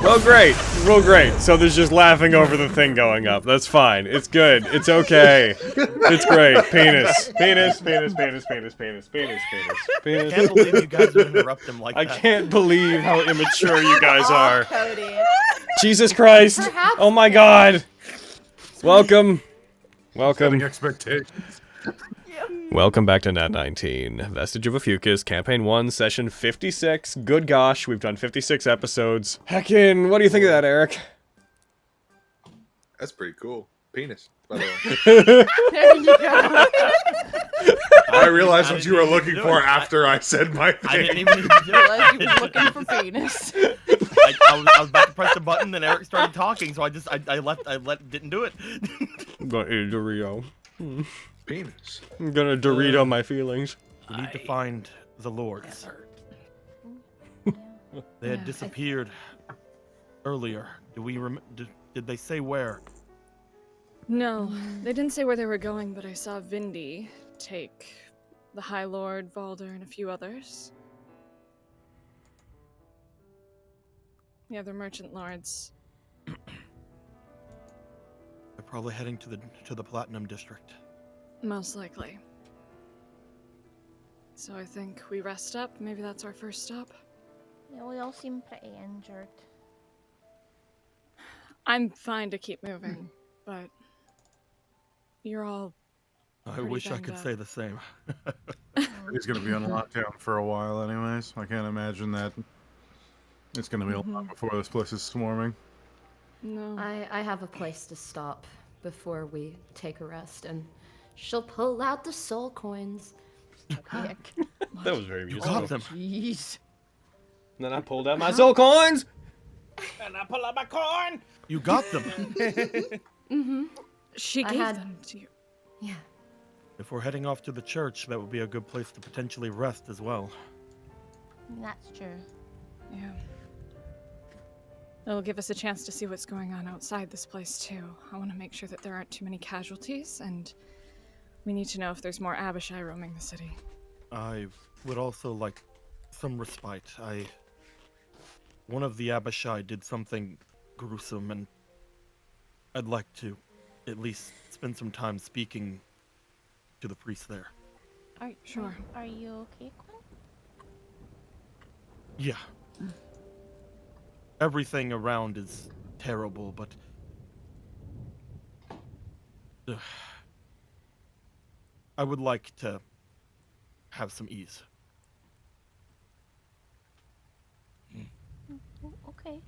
Well, great. Well, great. So there's just laughing over the thing going up. That's fine. It's good. It's okay. It's great. Penis. Penis, penis, penis, penis, penis, penis, penis, penis. I can't believe you guys would interrupt him like that. I can't believe how immature you guys are. Cody. Jesus Christ. Perhaps Oh my God. Welcome. Setting Welcome. expectations. Welcome back to Nat19, Vestige of Ophiuchus, Campaign 1, Session 56. Good gosh, we've done 56 episodes. Heckin', what do you think of that, Eric? That's pretty cool. Penis, by the way. There you go. I realized what you were looking for after I said my I thing. didn't even do it. Realized you was looking for penis. I was about to press the button, then Eric started talking, so I didn't do it. I'm gonna eat a Dorito. Penis. I'm gonna Dorito my feelings. We need to find the lords. They had disappeared earlier. Do we did they say where? No, they didn't say where they were going, but I saw Vindy take the High Lord, Valder, and a few others. Yeah, they're merchant lords. They're probably heading to the Platinum District. Most likely. So I think we rest up. Maybe that's our first stop. Yeah, we all seem pretty injured. I'm fine to keep moving, but you're all I pretty wish I banged could up. say the same. He's gonna be on lockdown for a while, anyways. I can't imagine that it's gonna be a lot before this place is swarming. No. I have a place to stop before we take a rest, and she'll pull out the soul coins. That was very You useful. got them. Jeez. Then I pulled out my soul coins! And I pull out my coin. You got them. She I gave had- them to you. Yeah. If we're heading off to the church, that would be a good place to potentially rest as well. That's true. Yeah. It'll give us a chance to see what's going on outside this place, too. I want to make sure that there aren't too many casualties, and we need to know if there's more Abishai roaming the city. I would also like some respite. One of the Abishai did something gruesome, and I'd like to at least spend some time speaking to the priest there. Sure. Are you okay, Quinn? Yeah. Everything around is terrible, but I would like to have some ease. Oh, okay.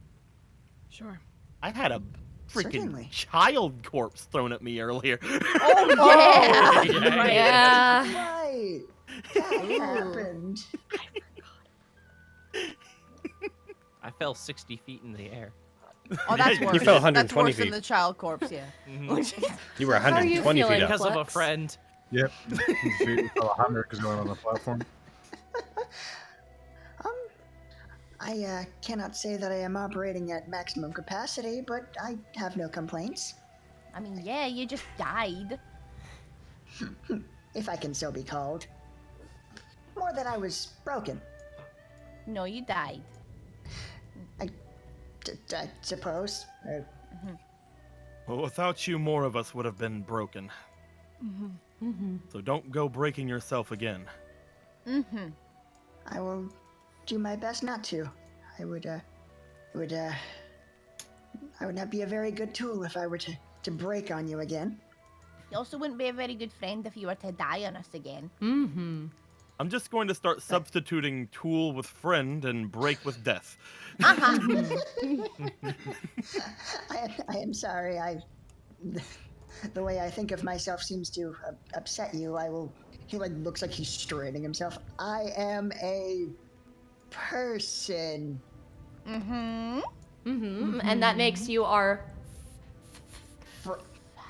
Sure. I had a freaking Certainly. child corpse thrown at me earlier. Oh, yeah. Yeah. Right. That happened. I fell 60 feet in the air. Oh, that's worse. You fell That's 120 worse than feet. the child corpse, yeah. You were How are you 120 feet feeling? up. Because of a Flex. friend. Yep. You fell 100 because you went on the platform. I cannot say that I am operating at maximum capacity, but I have no complaints. I mean, yeah, you just died. If I can so be called. More than I was broken, No, you died. I suppose. Well, without you, more of us would have been broken. So don't go breaking yourself again. Mm-hmm. I will do my best not to. I would not be a very good tool if I were to break on you again. You also wouldn't be a very good friend if you were to die on us again. Mm-hmm. I'm just going to start substituting tool with friend and break with death. I am sorry. The way I think of myself seems to upset you. He looks like he's straightening himself. I am a person. Mm-hmm. Mm-hmm. And that makes you our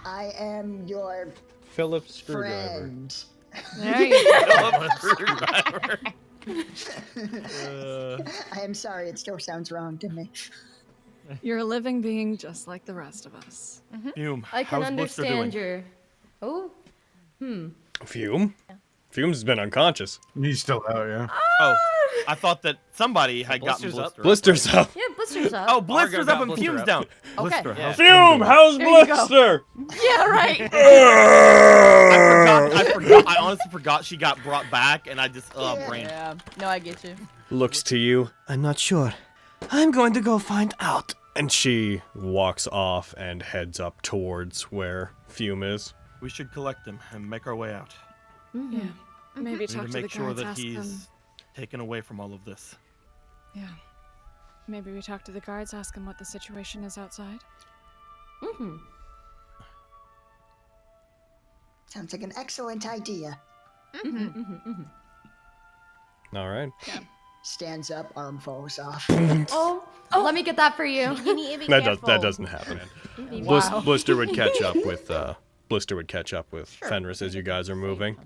I am your Philip Screwdriver. friend. There you go. I am sorry. It still sounds wrong to me. You're a living being just like the rest of us. Fume, I can how's Blister doing? understand your Oh. Fume? Fume's been unconscious. He's still out, yeah. Oh, I thought that somebody had gotten Blister's up. Blister. Blister's up. Yeah, Blister's up. Oh, Blister's got up and Blister Fume's up. down. Okay. Blister, Yeah. how's Fume, how's There you go. Blister? Yeah, right. I forgot. I honestly forgot she got brought back, and I just brain. Yeah. No, I get you. Looks to you. I'm not sure. I'm going to go find out. And she walks off and heads up towards where Fume is. We should collect him and make our way out. Yeah. Maybe We talk need to to the make sure guards, that ask them. he's taken away from all of this. Yeah. Maybe we talk to the guards, ask them what the situation is outside. Mm-hmm. Sounds like an excellent idea. All right. Stands up, arm falls off. Oh, let me get that for you. You need to be That careful. doesn't happen. Wow. Blister would catch up with Fenris as you guys are moving.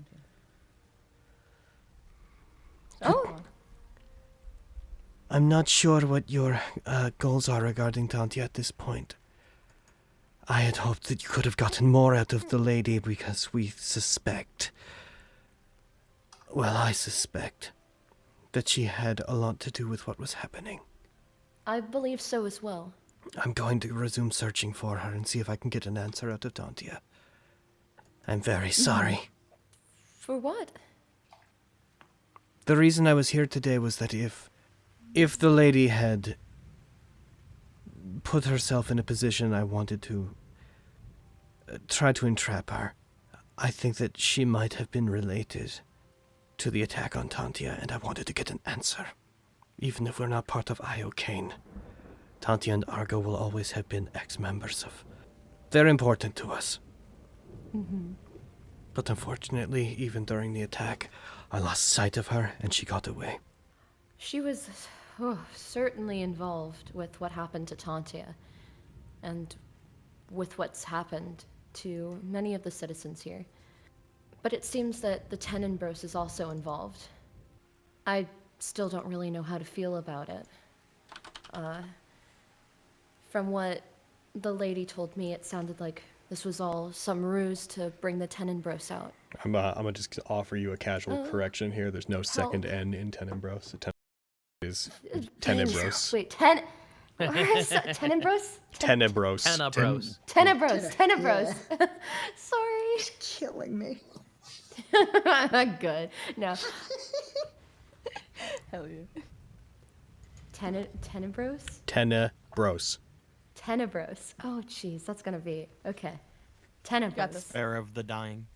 Oh, I'm not sure what your goals are regarding Tantia at this point. I had hoped that you could have gotten more out of the lady because we suspect... Well, I suspect that she had a lot to do with what was happening. I believe so as well. I'm going to resume searching for her and see if I can get an answer out of Tantia. I'm very sorry. For what? The reason I was here today was that if the lady had put herself in a position I wanted to try to entrap her, I think that she might have been related to the attack on Tantia, and I wanted to get an answer. Even if we're not part of Iocane, Tantia and Argo will always have been ex-members of... They're important to us. But unfortunately, even during the attack, I lost sight of her and she got away. She was certainly involved with what happened to Tantia, and with what's happened to many of the citizens here. But it seems that the Tenenbros is also involved. I still don't really know how to feel about it. From what the lady told me, it sounded like this was all some ruse to bring the Tenenbros out. I'm gonna just offer you a casual correction here. There's no second N in Tenenbros. Is Tenebros. Wait, Tenenbros? Tenebros. Tenebros. Tenebros. Sorry. It's killing me. Good. No. Hell yeah. Tenebros? Tenebros. Tenebros. Oh, jeez, that's gonna be okay. Tenebros. Era of the dying.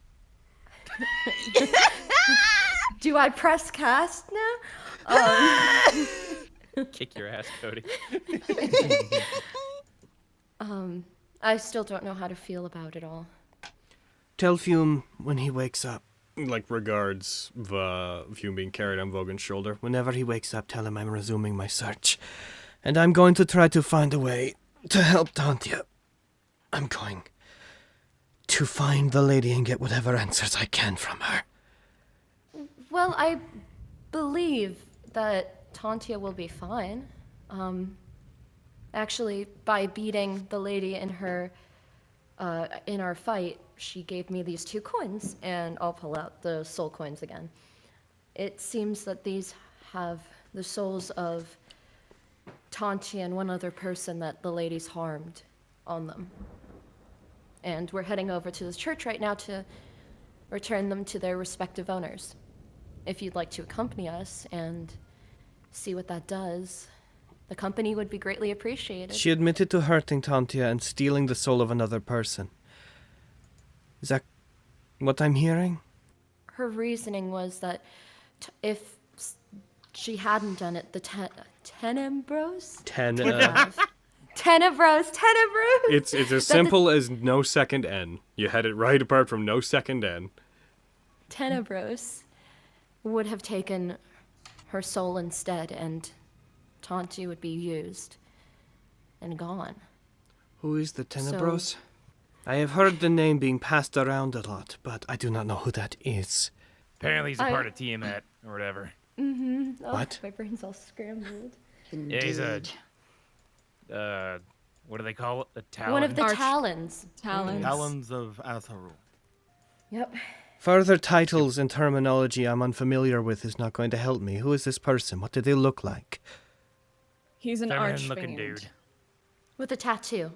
Do I press cast now? Kick your ass, Cody. I still don't know how to feel about it all. Tell Fume when he wakes up. Like regards Fume being carried on Vogan's shoulder. Whenever he wakes up, tell him I'm resuming my search. And I'm going to try to find a way to help Tantia. I'm going to find the lady and get whatever answers I can from her. Well, I believe that Tantia will be fine. Actually, by beating the lady in her, in our fight, she gave me these 2 coins, and I'll pull out the soul coins again. It seems that these have the souls of Tantia and one other person that the lady's harmed on them. And we're heading over to the church right now to return them to their respective owners. If you'd like to accompany us and see what that does, the company would be greatly appreciated. She admitted to hurting Tantia and stealing the soul of another person. Is that what I'm hearing? Her reasoning was that if she hadn't done it, the Tenebros? Tenebros! It's as simple as no second N. You had it right apart from no second N. Tenebros would have taken her soul instead, and Tantia would be used and gone. Who is the Tenebros? I have heard the name being passed around a lot, but I do not know who that is. Apparently he's a part of Tiamat, or whatever. Mm-hmm. Oh, What? My brain's all scrambled. Yeah, he's a... what do they call it? A talon? One of the Talons. Talons of Azharul. Yep. Further titles and terminology I'm unfamiliar with is not going to help me. Who is this person? What do they look like? He's an Feminine-looking archfiend. dude. With a tattoo.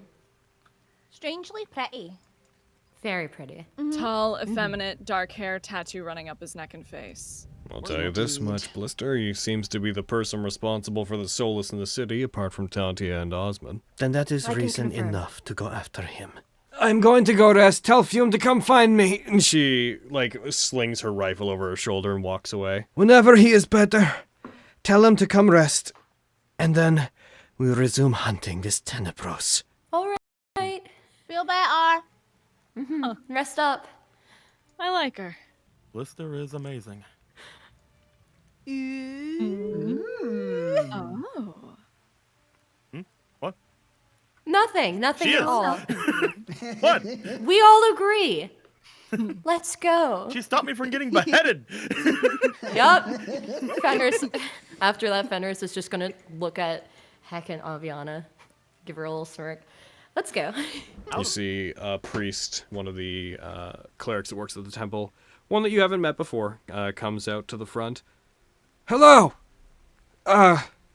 Strangely pretty. Very pretty. Tall, effeminate, dark hair, tattoo running up his neck and face. I'll tell you this much, Blister. He seems to be the person responsible for the Solus in the city, apart from Tantia and Osmond. Then that is I can reason confirm. enough to go after him. I'm going to go rest. Tell Fume to come find me. And she, like, slings her rifle over her shoulder and walks away. Whenever he is better, tell him to come rest. And then we'll resume hunting this Tenebros. All right. Feel better. Rest up. I like her. Blister is amazing. Oh. What? Nothing She at is. all. What? We all agree. Let's go. She stopped me from getting beheaded. Yup. Fenris. After that, Fenris is just gonna look at heckin' Aviana, give her a little smirk. Let's go. You see a priest, one of the clerics that works at the temple, one that you haven't met before, comes out to the front. Hello!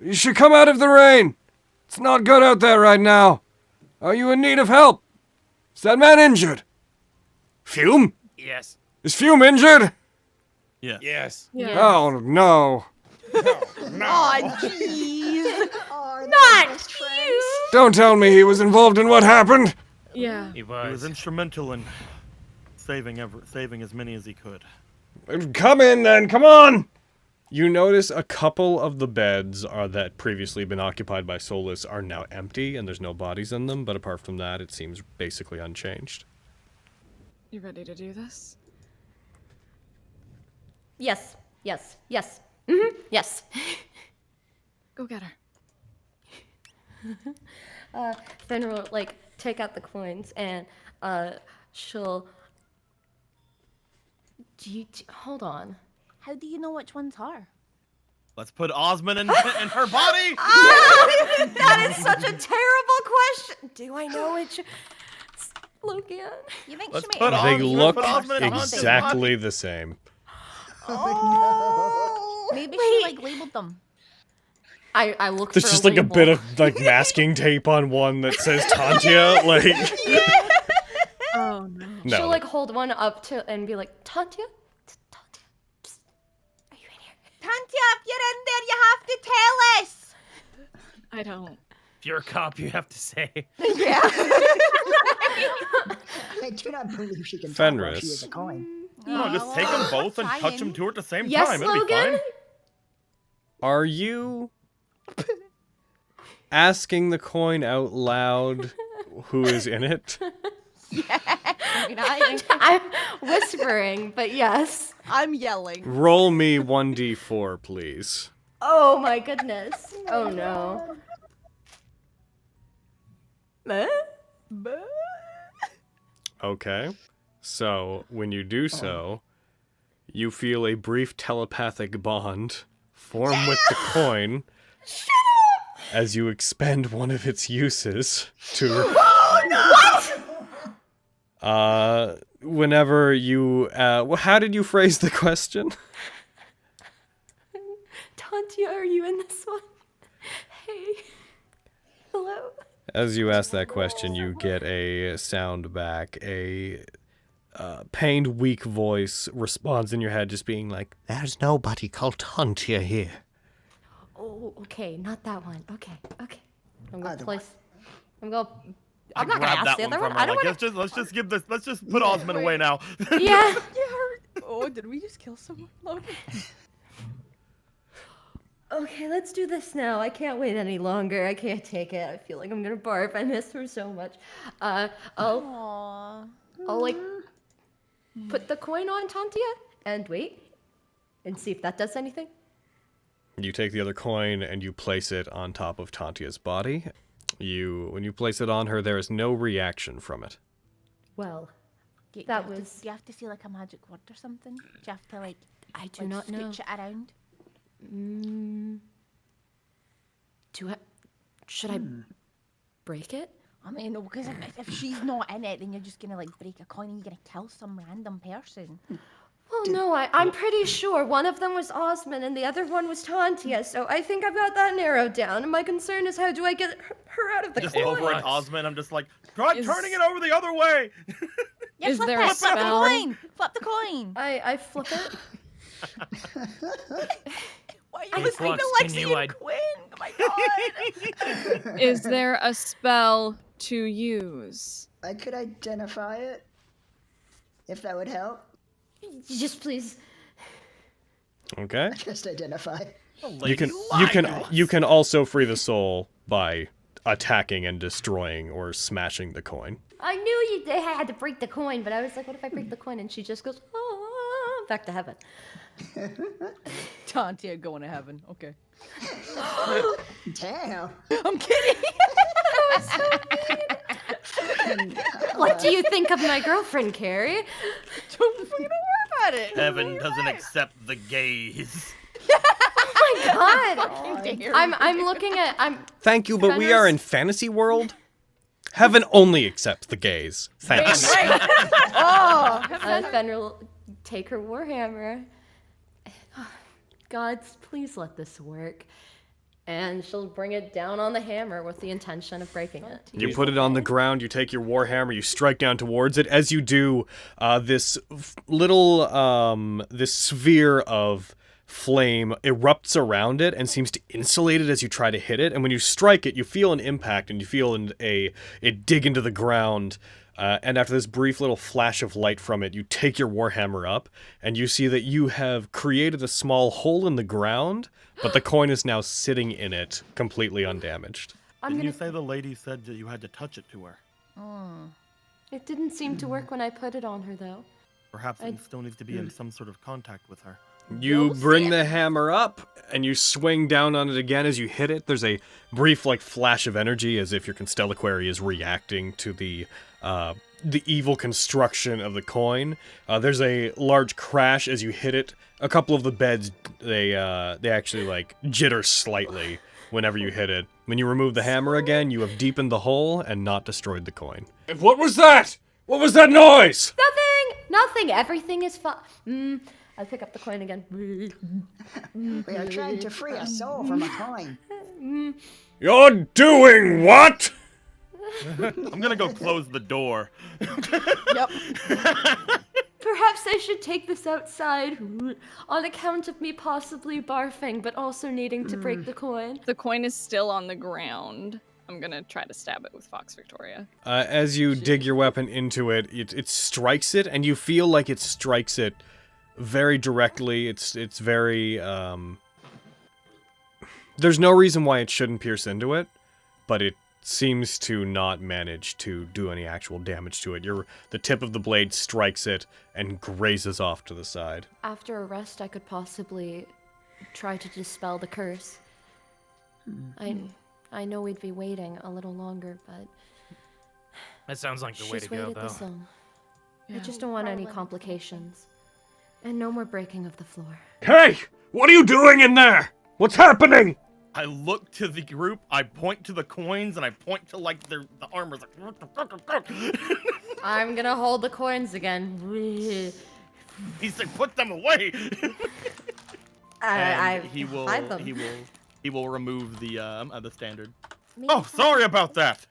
You should come out of the rain. It's not good out there right now. Are you in need of help? Is that man injured? Fume? Yes. Is Fume injured? Yeah. Yes. Yeah. Oh, no. Oh, jeez. Not you. Don't tell me he was involved in what happened. Yeah. He He was was. instrumental in saving as many as he could. Come in then, come on! You notice a couple of the beds that previously been occupied by Solus are now empty, and there's no bodies in them, but apart from that, it seems basically unchanged. You ready to do this? Yes. Yes. Yes. Go get her. Fenrir will, like, take out the coins, and, she'll... Hold on. How do you know which one's her? Let's put Osmond in her body. That is such a terrible question. Do I know which... Logan. You think Let's she put might? They Osmond- look put Osmond in exactly the same. Oh, maybe she like labeled them. I look There's for just a like a label. bit of like masking tape on one that says Tantia, like... Oh no. No. She'll, like, hold one up to and be like, Tantia? Tantia? Psst. Are you in here? Tantia, if you're in there, you have to tell us. I don't. If you're a cop, you have to say. Yeah. I do not believe she can talk while she Fenris. is a coin. No, just take them both and touch them two at the same Yes, time. It'll be Logan? fine. Are you asking the coin out loud who is in it? I'm whispering, but yes. I'm yelling. Roll me 1d4, please. Oh my goodness. Oh no. Okay. So, when you do so, you feel a brief telepathic bond form with the coin as you expend one of its uses to... whenever you... how did you phrase the question? Tantia, are you in this one? Hey. Hello? As you ask that question, you get a sound back. A pained, weak voice responds in your head, just being like, There's nobody called Tantia here. Oh, okay, not that one. Okay. I'm gonna Either place. I'm gonna. I I'm not gonna grabbed ask that the one other from one. her. I don't Like, wanna. let's just give this. Let's just put Osmond away now. Yeah. Oh, did we just kill someone? Logan? Okay, let's do this now. I can't wait any longer. I can't take it. I feel like I'm gonna barf. I miss her so much. I'll like put the coin on Tantia and wait and see if that does anything. You take the other coin and you place it on top of Tantia's body. When you place it on her, there is no reaction from it. Well, Do that was. you have to say like a magic word or something? Do you have to like? I do like, not know. scooch it around. Should I break it? I mean, no, because if she's not in it, then you're just gonna like break a coin and you're gonna kill some random person. Well, no, I'm pretty sure one of them was Osmond and the other one was Tantia, so I think I've got that narrowed down. And my concern is how do I get her out of the Just coin? over at Osmond, I'm just like, try turning it over the other way. Yeah, Is flip there it. a Flip the spell? coin. Flip the coin. I flip it. Why are you Hey, listening Flux, to can Lexi you and Quinn? Oh my god. Is there a spell to use? I could identify it, if that would help. Just please. Okay. Just identify. You can also free the soul by attacking and destroying or smashing the coin. I knew they had to break the coin, but I was like, what if I break the coin? And she just goes, oh, back to heaven. Tantia going to heaven. Okay. Damn. I'm kidding. What do you think of my girlfriend, Carrie? Don't fucking worry about it. Heaven doesn't accept the gays. Oh my god! Fucking dare I'm looking at Thank you, but we are in fantasy world. Heaven only accepts the gays. Thanks. Oh. Fenrir will take her warhammer. God, please let this work. And she'll bring it down on the hammer with the intention of breaking it. You put it on the ground, you take your warhammer, you strike down towards it. As you do, this sphere of flame erupts around it and seems to insulate it as you try to hit it. And when you strike it, you feel an impact and you feel it dig into the ground. And after this brief little flash of light from it, you take your warhammer up and you see that you have created a small hole in the ground, but the coin is now sitting in it, completely undamaged. Didn't you say the lady said that you had to touch it to her? It didn't seem to work when I put it on her, though. Perhaps it still needs to be in some sort of contact with her. You bring the hammer up and you swing down on it again as you hit it. There's a brief flash of energy as if your Constellaquary is reacting to the evil construction of the coin. There's a large crash as you hit it. A couple of the beds, they actually jitter slightly whenever you hit it. When you remove the hammer again, you have deepened the hole and not destroyed the coin. What was that? What was that noise? Nothing. Everything is fine. I pick up the coin again. We are trying to free a soul from a coin. You're doing what? I'm gonna go close the door. Yep. Perhaps I should take this outside on account of me possibly barfing, but also needing to break the coin. The coin is still on the ground. I'm gonna try to stab it with Fox Victoria. As you dig your weapon into it, it strikes it, and you feel like it strikes it very directly. It's very, there's no reason why it shouldn't pierce into it, but it seems to not manage to do any actual damage to it. The tip of the blade strikes it and grazes off to the side. After a rest, I could possibly try to dispel the curse. I know we'd be waiting a little longer, but That sounds like the way to she's go, waited though. this long. I just don't want any complications. And no more breaking of the floor. Hey! What are you doing in there? What's happening? I look to the group, I point to the coins, and I point to the armors. I'm gonna hold the coins again. He said, "Put them away." I he will. hide them. He will remove the standard. Oh, sorry about that.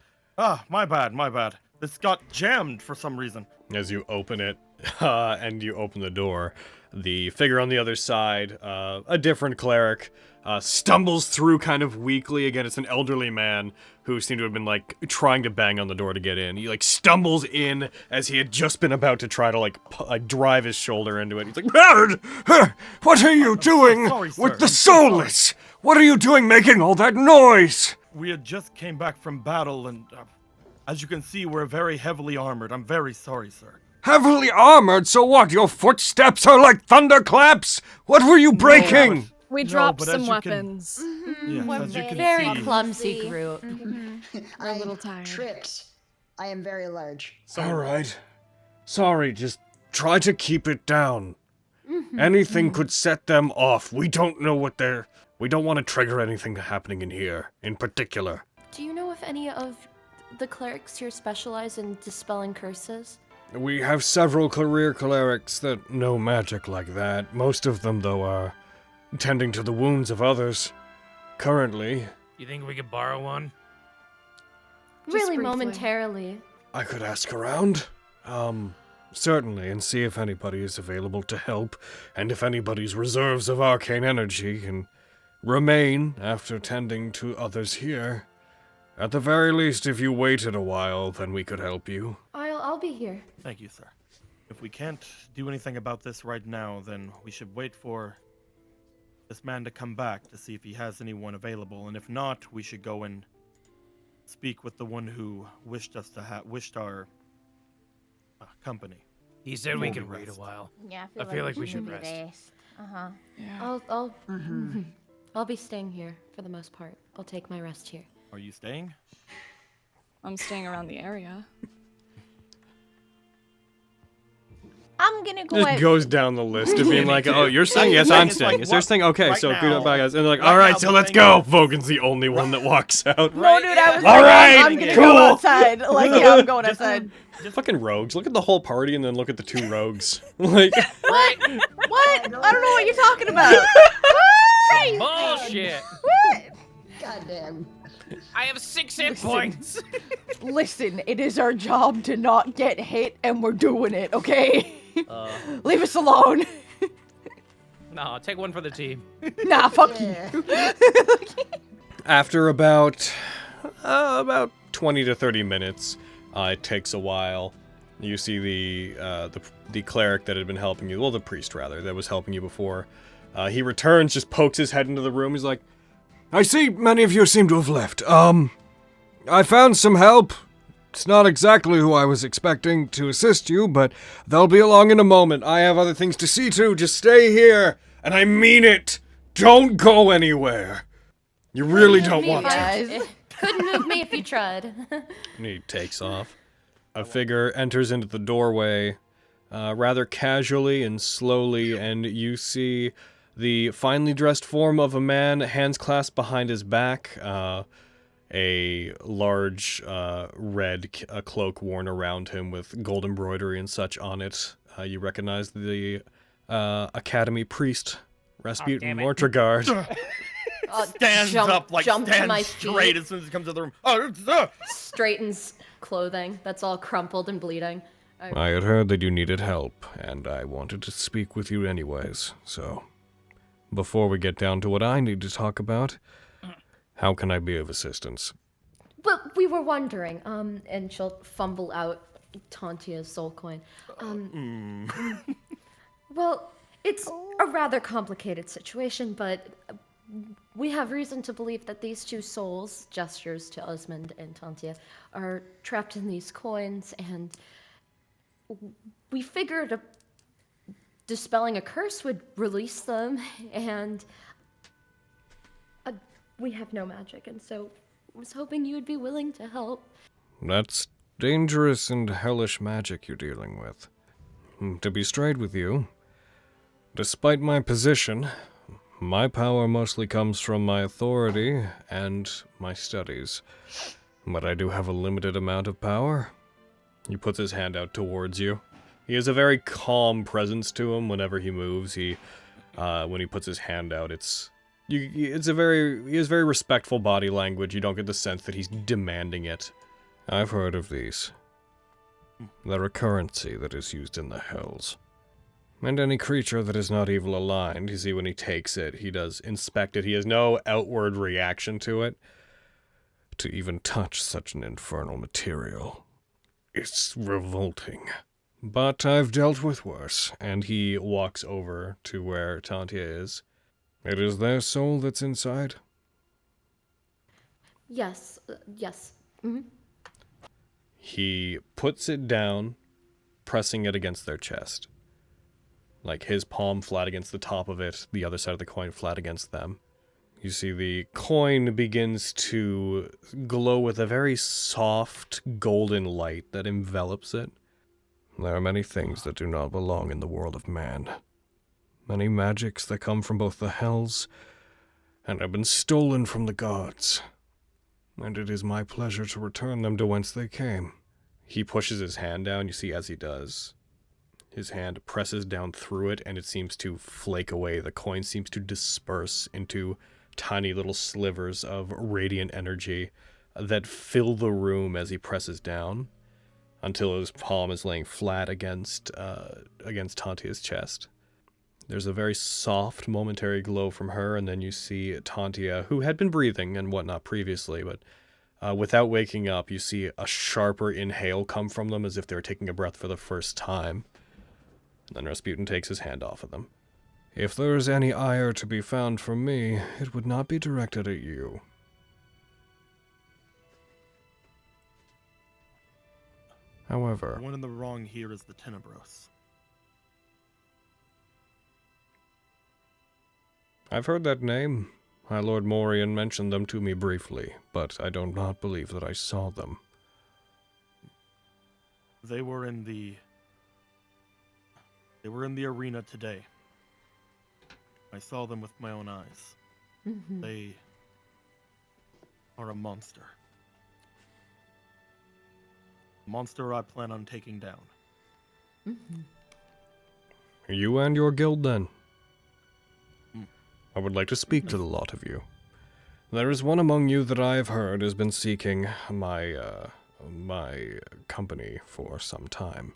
My bad. This got jammed for some reason. As you open it, and you open the door, the figure on the other side, a different cleric, stumbles through kind of weakly. Again, it's an elderly man who seemed to have been, trying to bang on the door to get in. He, stumbles in as he had just been about to try to, drive his shoulder into it. He's like, what are you doing sorry, sir. with the I'm so sorry. soulless? What are you doing making all that noise? We had just came back from battle, and as you can see, we're very heavily armored. I'm very sorry, sir. Heavily armored, so what? Your footsteps are like thunderclaps? What were you breaking? We No, dropped but as some you can- weapons. Yes, We're as you can Very see. clumsy group. We're a little tired. Trips. I am very large. Alright. Sorry, just try to keep it down. Anything could set them off. We don't know what they're... We don't want to trigger anything happening in here, in particular. Do you know if any of the clerics here specialize in dispelling curses? We have several career clerics that know magic like that. Most of them, though, are tending to the wounds of others. Currently, You think we could borrow one? Really, briefly. momentarily. I could ask around. Certainly, and see if anybody is available to help, and if anybody's reserves of arcane energy can remain after tending to others here. At the very least, if you waited a while, then we could help you. I'll be here. Thank you, sir. If we can't do anything about this right now, then we should wait for this man to come back to see if he has anyone available, and if not, we should go and speak with the one who wished our company. He said we Before could we wait a rest. while. Yeah, I feel like we should maybe rest. Uh-huh. Yeah. I'll be staying here for the most part. I'll take my rest here. Are you staying? I'm staying around the area. I'm gonna go Just out. goes down the list of being Me like, too. oh, you're staying? Yes, Like, I'm it's staying. like, Is there what? staying? Okay, Right so now. goodbye, guys. And they're like, Right all right, now, so let's staying. go. Vogan's the only one that walks out. No, dude, I was All like, right, I'm gonna cool. go outside. Like, yeah, I'm going outside. Fucking rogues. Look at the whole party and then look at the two rogues. Like, What? What? I don't know what you're talking about. Hey, Bullshit! Goddamn. I have 6 hit points. listen, it is our job to not get hit, and we're doing it, okay? Leave us alone. No, take one for the team. Nah, fuck Yeah. you. after about 20 to 30 minutes, it takes a while. You see the cleric that had been helping you, well, the priest rather, that was helping you before. He returns, just pokes his head into the room. He's like, I see many of you seem to have left. I found some help. It's not exactly who I was expecting to assist you, but they'll be along in a moment. I have other things to see to. Just stay here, and I mean it. Don't go anywhere. You really don't want to. Guys. Couldn't move me if you tried. And he takes off. A figure enters into the doorway, rather casually and slowly, and you see the finely dressed form of a man, hands clasped behind his back, a large red cloak worn around him with gold embroidery and such on it. You recognize the Academy priest, Rasputin damn it. Mortregard. Stands up, like, jump to stands my straight feet, as soon as he comes to the room. Oh, straightens clothing that's all crumpled and bleeding. I had heard that you needed help, and I wanted to speak with you anyways, so before we get down to what I need to talk about, how can I be of assistance? Well, we were wondering, and she'll fumble out Tantia's soul coin. Well, it's a rather complicated situation, but we have reason to believe that these two souls, gestures to Osmond and Tantia, are trapped in these coins, and we figured dispelling a curse would release them, and we have no magic, and so I was hoping you would be willing to help. That's dangerous and hellish magic you're dealing with. To be straight with you, despite my position, my power mostly comes from my authority and my studies. But I do have a limited amount of power. He puts his hand out towards you. He has a very calm presence to him whenever he moves. When he puts his hand out, he has very respectful body language. You don't get the sense that he's demanding it. I've heard of these. They're a currency that is used in the hells. And any creature that is not evil aligned, you see when he takes it, he does inspect it. He has no outward reaction to it. To even touch such an infernal material, it's revolting. But I've dealt with worse, and he walks over to where Tantia is. It is their soul that's inside? Yes, yes. Mm-hmm. He puts it down, pressing it against their chest. Like his palm flat against the top of it, the other side of the coin flat against them. You see the coin begins to glow with a very soft golden light that envelops it. There are many things that do not belong in the world of man. Many magics that come from both the hells and have been stolen from the gods. And it is my pleasure to return them to whence they came. He pushes his hand down. You see as he does, his hand presses down through it, and it seems to flake away. The coin seems to disperse into tiny little slivers of radiant energy that fill the room as he presses down, until his palm is laying flat against Tantia's chest. There's a very soft, momentary glow from her, and then you see Tantia, who had been breathing and whatnot previously, but without waking up, you see a sharper inhale come from them as if they were taking a breath for the first time. And then Rasputin takes his hand off of them. If there is any ire to be found from me, it would not be directed at you. However, The one in the wrong here is the Tenebros. I've heard that name. My Lord Morian mentioned them to me briefly, but I do not believe that I saw them. They were in the arena today. I saw them with my own eyes. Mm-hmm. They are a monster. Monster I plan on taking down. Mm-hmm. You and your guild, then. I would like to speak to the lot of you. There is one among you that I have heard has been seeking my company for some time.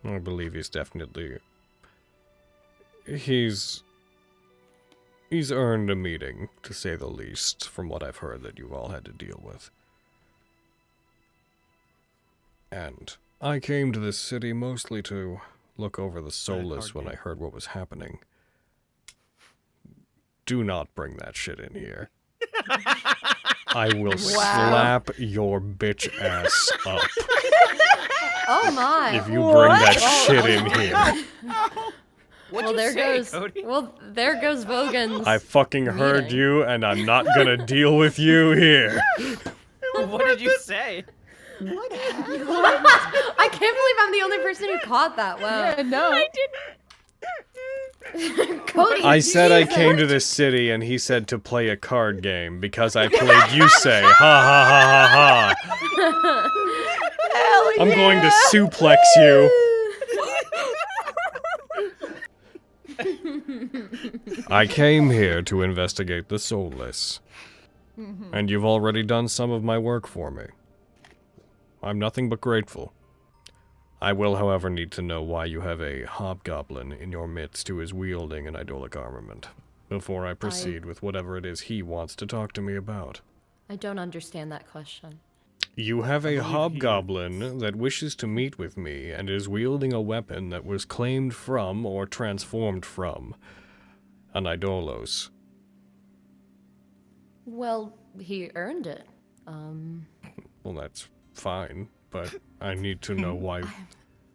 I believe he's definitely... He's earned a meeting, to say the least, from what I've heard that you've all had to deal with. And I came to this city mostly to look over the Soulless when I heard what was happening. Do not bring that shit in here. I will slap your bitch ass up. Oh my! If you bring that shit in here. Well, there goes. Well, there goes Vogan's. I fucking heard you, and I'm not gonna deal with you here. What did you say? What happened? I can't believe I'm the only person who caught that. Wow. Yeah, no. I didn't. Cody, I said I Jesus. came to this city, and he said to play a card game because I played you say. Ha ha ha ha ha. Hell I'm yeah. going to suplex you. I came here to investigate the Soulless. And you've already done some of my work for me. I'm nothing but grateful. I will, however, need to know why you have a hobgoblin in your midst who is wielding an idolic armament, before I proceed with whatever it is he wants to talk to me about. I don't understand that question. You have a hobgoblin that wishes to meet with me and is wielding a weapon that was claimed from, or transformed from, an idolos. Well, he earned it. Well, that's fine, but I need to know why.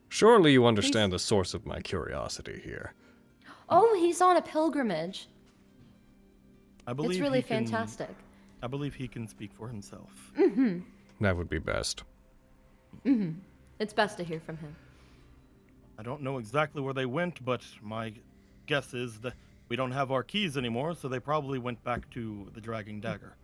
Surely you understand the source of my curiosity here. Oh, he's on a pilgrimage. I believe It's really he can- fantastic. I believe he can speak for himself. Mm-hmm. That would be best. Mm-hmm. It's best to hear from him. I don't know exactly where they went, but my guess is that we don't have our keys anymore, so they probably went back to the Dragging Dagger.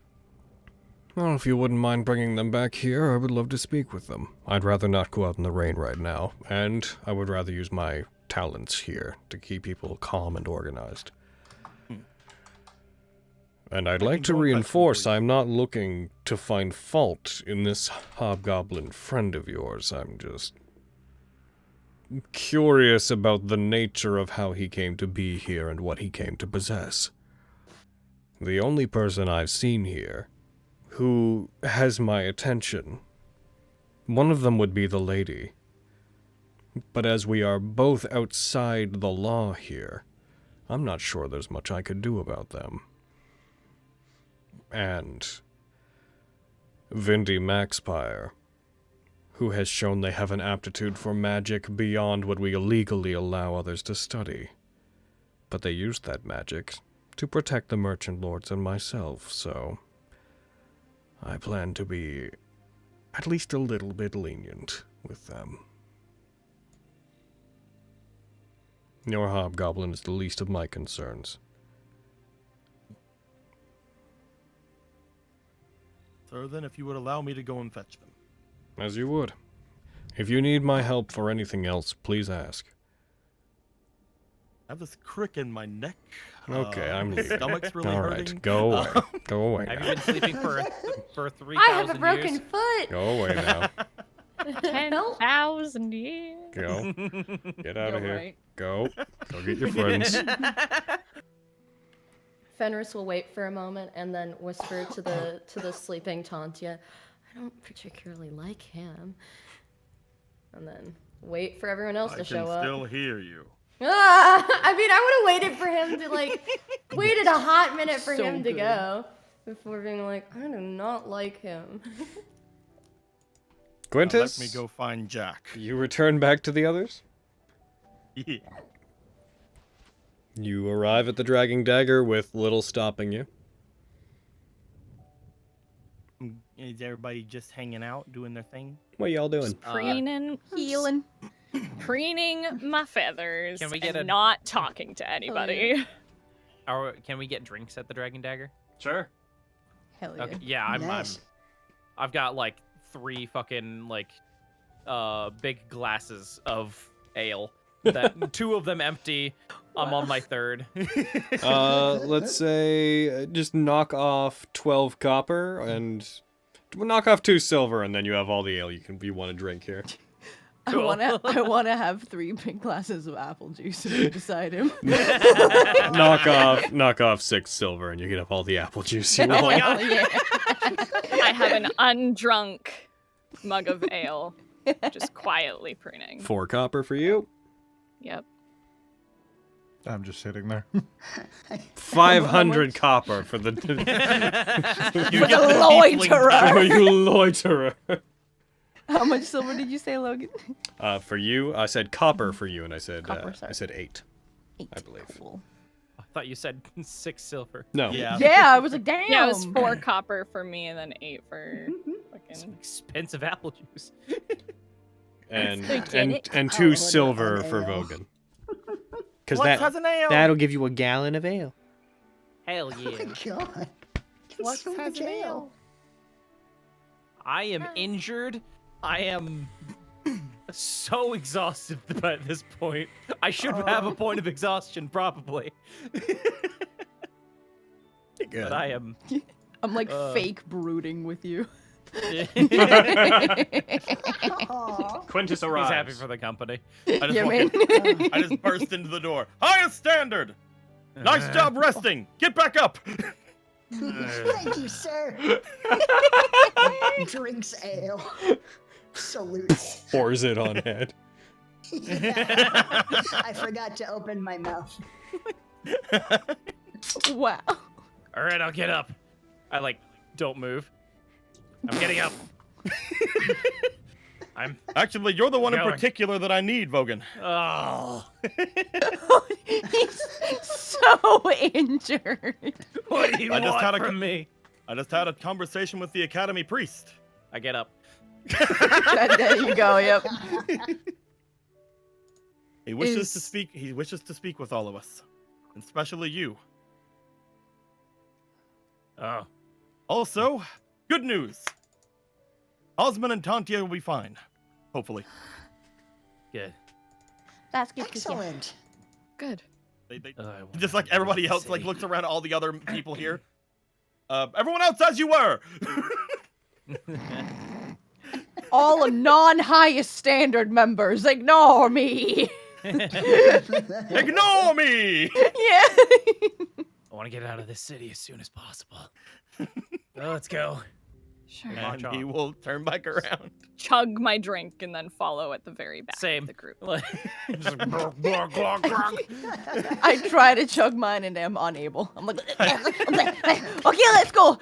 Well, if you wouldn't mind bringing them back here, I would love to speak with them. I'd rather not go out in the rain right now, and I would rather use my talents here to keep people calm and organized. And I'd like to reinforce I'm not looking to find fault in this hobgoblin friend of yours. I'm just curious about the nature of how he came to be here and what he came to possess. The only person I've seen here who has my attention, one of them would be the lady. But as we are both outside the law here, I'm not sure there's much I could do about them. And Vindy Maxpire, who has shown they have an aptitude for magic beyond what we illegally allow others to study. But they used that magic to protect the merchant lords and myself, so I plan to be at least a little bit lenient with them. Your hobgoblin is the least of my concerns. Sir, then if you would allow me to go and fetch them. As you would. If you need my help for anything else, please ask. I have this crick in my neck. Okay, I'm my leaving. stomach's really All hurting. right, go away. Go away Have now. you been sleeping for 3,000 years? I have a broken foot. Go away now. 10,000 years. Go. Get out of You're here. right. Go. Go get your friends. Fenris will wait for a moment and then whisper to the sleeping Tantia, I don't particularly like him. And then wait for everyone else I to can show up. still hear you. I mean, I would have waited for him to, like, waited a hot minute for So him to good. go before being like, I do not like him. Quintus, Let me go find Jack. you return back to the others? Yeah. You arrive at the Dragging Dagger with little stopping you. Is everybody just hanging out, doing their thing? What y'all doing? Preening, Healing. preening my feathers, Can we get and a- not talking to anybody. Or can we get drinks at the Dragon Dagger? Sure. Hell yeah. Okay. Yeah, Nice. I've got like 3 fucking like big glasses of ale. That 2 of them empty. I'm on my 3rd. Let's say just knock off 12 copper and knock off 2 silver, and then you have all the ale you want to drink here. Cool. I wanna have 3 big glasses of apple juice beside him. knock off 6 silver, and you get up all the apple juice you Oh want. my god. Hell yeah. I have an undrunk mug of ale, just quietly preening. 4 copper for you. Yep. I'm just sitting there. 500 copper for the You get the loiterer. you loiterer. How much silver did you say, Logan? For you, I said copper for you, and I said Copper, sorry. I said 8. 8. I believe. Cool. I thought you said 6 silver. No. Yeah. Yeah, I was like, damn. Yeah, it was 4 copper for me and then 8 for fucking. Expensive apple juice. And Organic. and Oh, 2 what silver an for ale. Vogan. Because What's has an ale? That'll give you a gallon of ale. Hell Oh yeah. my god. What So has much an ale. ale? I am injured. I am so exhausted at this point. I should have a point of exhaustion, probably. But I am. I'm like fake brooding with you. Aw. Quintus He's arrives. happy for the company. I just, Yeah, walk man. in, I just burst into the door. Highest standard! Nice job resting! Get back up! Thank you, sir. Drinks ale. Salutes. Pours it on head. I forgot to open my mouth. Wow. All right, I'll get up. I like don't move. I'm getting up. Actually, you're the one in Going. particular that I need, Vogan. Oh. He's so injured. What do you I just want had a from me? I just had a conversation with the Academy priest. I get up. There you go. Yep. He wishes to Is- speak. He wishes to speak with all of us, and especially you. Oh. Also, good news. Osmond and Tantia will be fine. Hopefully. Good. That's good to hear. Excellent. Good. They, I wanna just like go everybody to else, like sea. looks around at all the other people here. Everyone else as you were. All non-highest standard members, ignore me. Ignore me. Yeah. I want to get out of this city as soon as possible. Well, let's go. Sure. And he will turn back around. Chug my drink and then follow at the very back Same. of the group. Just glug, glug, glug. I try to chug mine and am unable. I'm like, okay, let's go.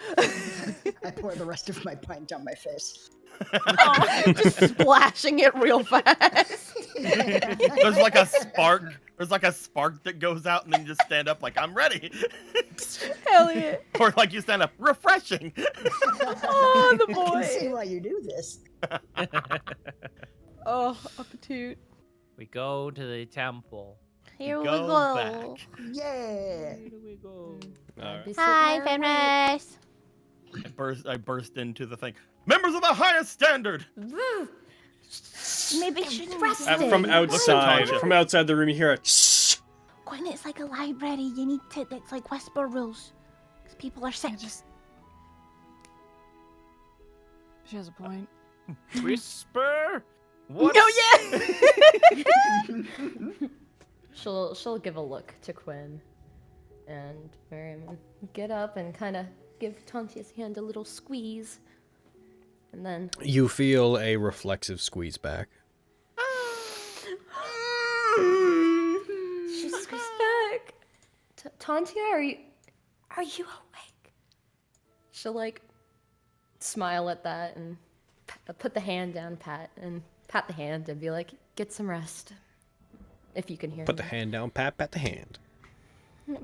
I pour the rest of my pint on my face. Just splashing it real fast. There's like a spark. There's like a spark that goes out, and then you just stand up like I'm ready. Hell yeah. Or like you stand up, refreshing. Oh, the I can see boy. why you do this. Oh, up a toot. We go to the temple. Here we Go go. back. Yeah. Where do we go? All right. Be sitting Hi, there and wait. Fenris. I burst into the thing. Members of the highest standard. Maybe it shouldn't Resting. From outside, Tasha. from outside the room, you hear a shh. Gwen, it's like a library. You need to, it's like whisper rules. Because people are sick. She has a point. Whisper. What? No, yeah. She'll give a look to Quinn, and Miriam get up and kind of give Tantia's hand a little squeeze, and then You feel a reflexive squeeze back. she squeezes back. Tantia, are you awake? She'll like smile at that and put the hand down, pat the hand, and be like, "Get some rest, if you can hear Put the me." hand down, pat the hand.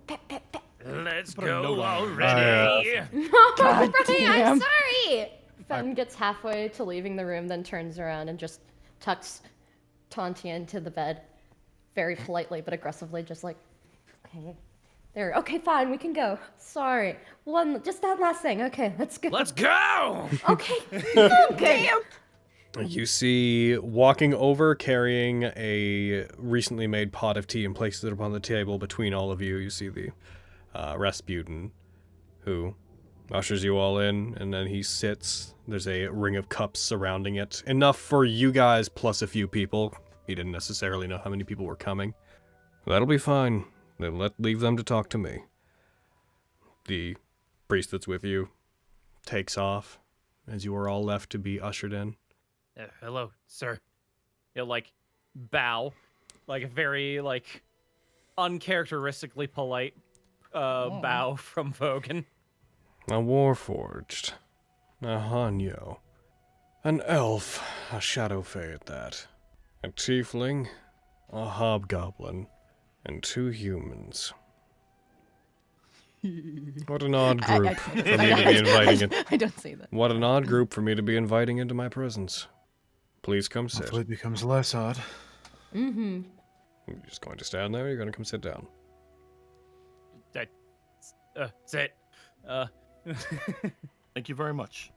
Pat, pat, pat. Let's Put a go note on it. already. God Right, damn. I'm sorry. Fen gets halfway to leaving the room, then turns around and just tucks Tantia into the bed, very politely but aggressively, just like, okay, there. Okay, fine, we can go. Sorry, just that last thing. Okay, let's go. Let's go. Okay, okay. You see walking over, carrying a recently made pot of tea and places it upon the table between all of you. You see the Rasputin, who ushers you all in, and then he sits. There's a ring of cups surrounding it. Enough for you guys plus a few people. He didn't necessarily know how many people were coming. That'll be fine. Then leave them to talk to me. The priest that's with you takes off as you are all left to be ushered in. Hello, sir. He'll like bow, like a very like uncharacteristically polite bow from Vogan. A warforged, a Hanyo, an elf, a shadow fae at that, a tiefling, a hobgoblin, and 2 humans. What an odd group for me to be inviting in. I don't say that. What an odd group for me to be inviting into my presence. Please come sit. Hopefully it becomes less odd. Mm-hmm. You're just going to stand there, or you're going to come sit down? Sit. Thank you very much.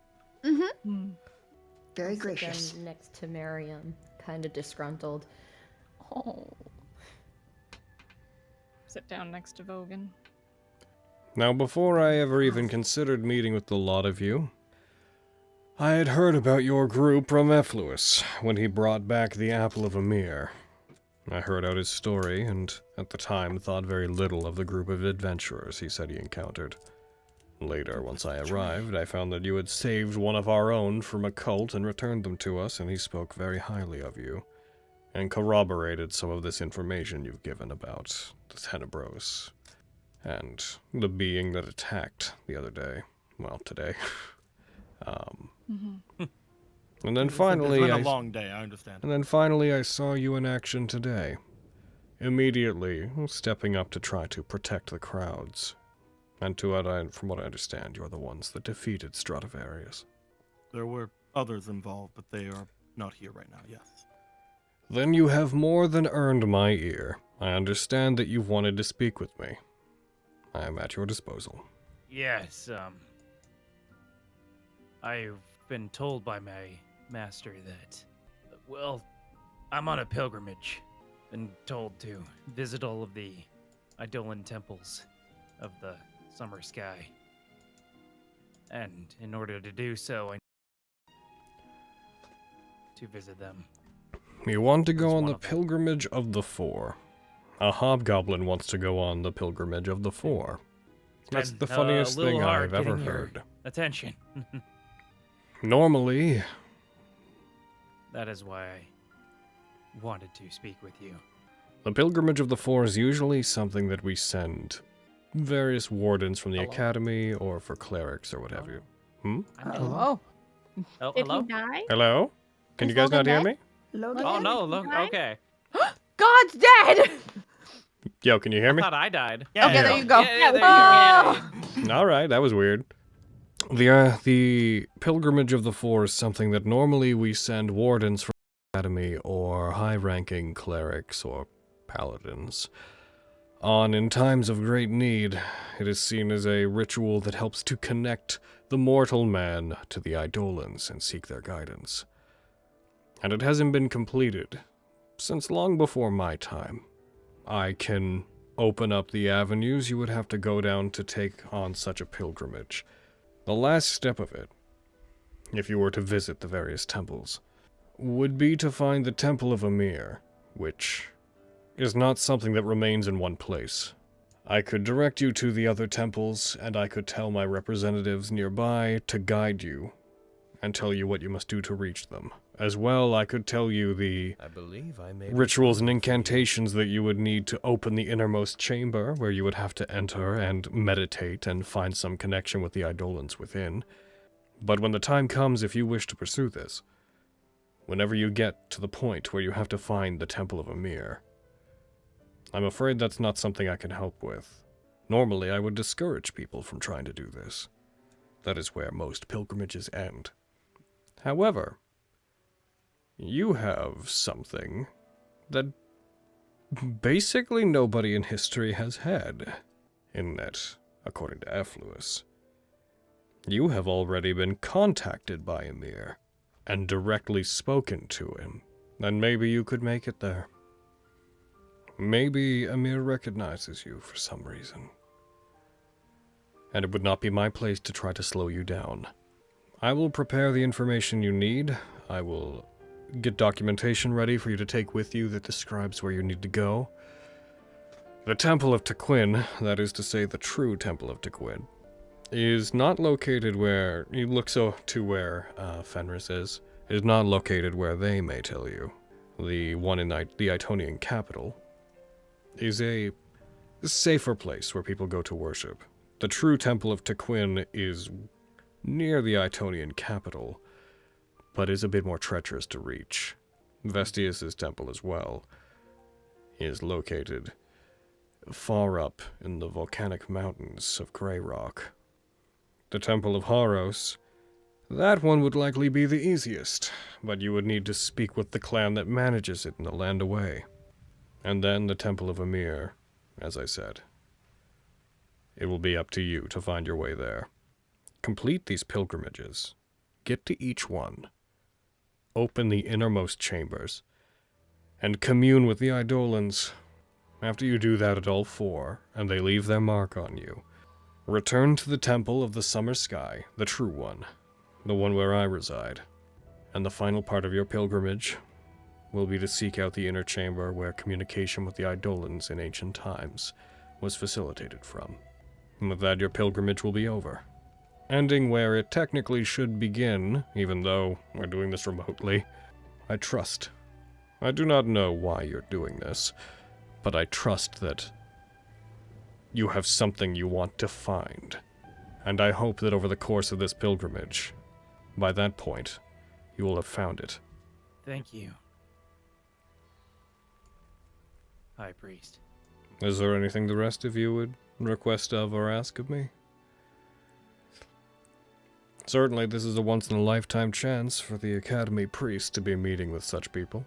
Very gracious. Then next to Miriam, kind of disgruntled. Oh. Sit down next to Vogan. Now, before I ever even considered meeting with the lot of you, I had heard about your group from Ophiuchus when he brought back the Apple of Emir. I heard out his story, and at the time thought very little of the group of adventurers he said he encountered. Later, once I arrived, I found that you had saved one of our own from a cult and returned them to us, and he spoke very highly of you, and corroborated some of this information you've given about the Tenebros, and the being that attacked the other day. Well, today. And then finally, It's been a long day, I understand. And then finally, I saw you in action today. Immediately, stepping up to try to protect the crowds. And from what I understand, you're the ones that defeated Stradivarius. There were others involved, but they are not here right now, yes. Then you have more than earned my ear. I understand that you've wanted to speak with me. I am at your disposal. Yes, I've been told by my master that, well, I'm on a pilgrimage. Been told to visit all of the Eidolon temples of the summer sky. And in order to do so, I need to visit them. You want to go That's on one the of them. pilgrimage of the Four. A hobgoblin wants to go on the pilgrimage of the Four. That's Been the funniest a little thing hard I've ever getting your heard. Attention. Normally, That is why I wanted to speak with you. the pilgrimage of the Four is usually something that we send various wardens from the Hello? academy or for clerics or what have you. Hmm? Oh. Oh, Did hello? he die? Hello? Can Is you guys Logan not hear dead? me? Logan? Oh no, look, Right? okay. God's dead! Yo, can you hear I me? thought I died. Yeah, Okay, there you go. Yeah, there you go. Oh. All right, that was weird. The pilgrimage of the Four is something that normally we send wardens from the academy or high-ranking clerics or paladins on in times of great need. It is seen as a ritual that helps to connect the mortal man to the Eidolons and seek their guidance. and it hasn't been completed since long before my time. I can open up the avenues you would have to go down to take on such a pilgrimage. The last step of it, if you were to visit the various temples, would be to find the Temple of Emir, which is not something that remains in one place. I could direct you to the other temples, and I could tell my representatives nearby to guide you and tell you what you must do to reach them. As well, I could tell you the rituals and incantations that you would need to open the innermost chamber, where you would have to enter and meditate and find some connection with the Eidolons within. But when the time comes, if you wish to pursue this, whenever you get to the point where you have to find the Temple of Emir, I'm afraid that's not something I can help with. Normally, I would discourage people from trying to do this. That is where most pilgrimages end. However, you have something that basically nobody in history has had, in that, according to F. Lewis, you have already been contacted by Emir and directly spoken to him, and maybe you could make it there. Maybe Emir recognizes you for some reason. And it would not be my place to try to slow you down. I will prepare the information you need. I will get documentation ready for you to take with you that describes where you need to go. The Temple of Tequin, that is to say the true Temple of Tequin, is not located where you look to where Fenris is not located where they may tell you. The one in the Itonian capital is a safer place where people go to worship. The true Temple of Tequin is near the Itonian capital, but is a bit more treacherous to reach. Vestius' temple as well is located far up in the volcanic mountains of Grey Rock. The Temple of Haros, that one would likely be the easiest, but you would need to speak with the clan that manages it in the land away. And then the Temple of Emir, as I said. It will be up to you to find your way there. Complete these pilgrimages. Get to each one. Open the innermost chambers. And commune with the Eidolons. After you do that at all four, and they leave their mark on you, return to the Temple of the Summer Sky, the true one, the one where I reside. And the final part of your pilgrimage will be to seek out the inner chamber where communication with the Eidolons in ancient times was facilitated from. And with that, your pilgrimage will be over. Ending where it technically should begin, even though we're doing this remotely. I trust. I do not know why you're doing this, but I trust that you have something you want to find. And I hope that over the course of this pilgrimage, by that point, you will have found it. Thank you, High Priest. Is there anything the rest of you would request of or ask of me? Certainly, this is a once-in-a-lifetime chance for the Academy priest to be meeting with such people.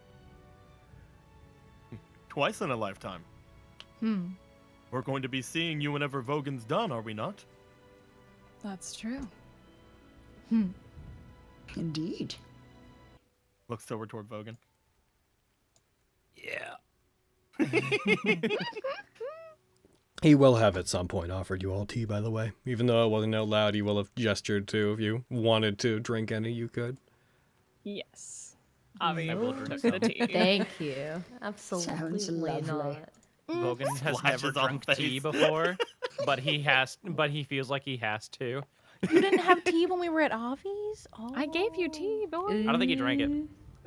Twice in a lifetime. We're going to be seeing you whenever Vogan's done, are we not? That's true. Indeed. Looks over toward Vogan. Yeah. He will have at some point offered you all tea, by the way. Even though it wasn't out loud, he will have gestured to. If you wanted to drink any, you could. Yes. Avi I will took drink the some. tea. Thank you. Absolutely lovely. not. Vogan has never Splashes on drunk face. tea before, but he feels like he has to. You didn't have tea when we were at Avi's? Oh. I gave you tea, boy. I don't think he drank it.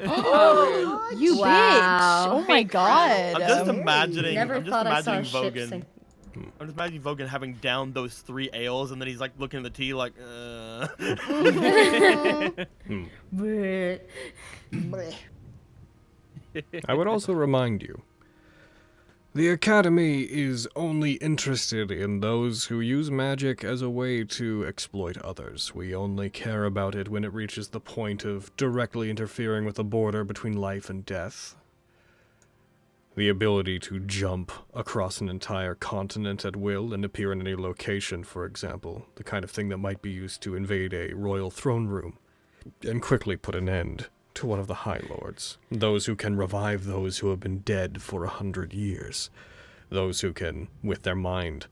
Oh, you Wow. bitch! Oh my god! I'm just imagining. Never I'm just thought I saw imagining ships Vogan. sink. I'm just imagining Vogan having downed those 3 ales, and then he's like looking at the tea, like, Bleh. Bleh. I would also remind you, the Academy is only interested in those who use magic as a way to exploit others. We only care about it when it reaches the point of directly interfering with the border between life and death. The ability to jump across an entire continent at will and appear in any location, for example, the kind of thing that might be used to invade a royal throne room and quickly put an end to one of the High Lords. Those who can revive those who have been dead for 100 years. Those who can, with their mind,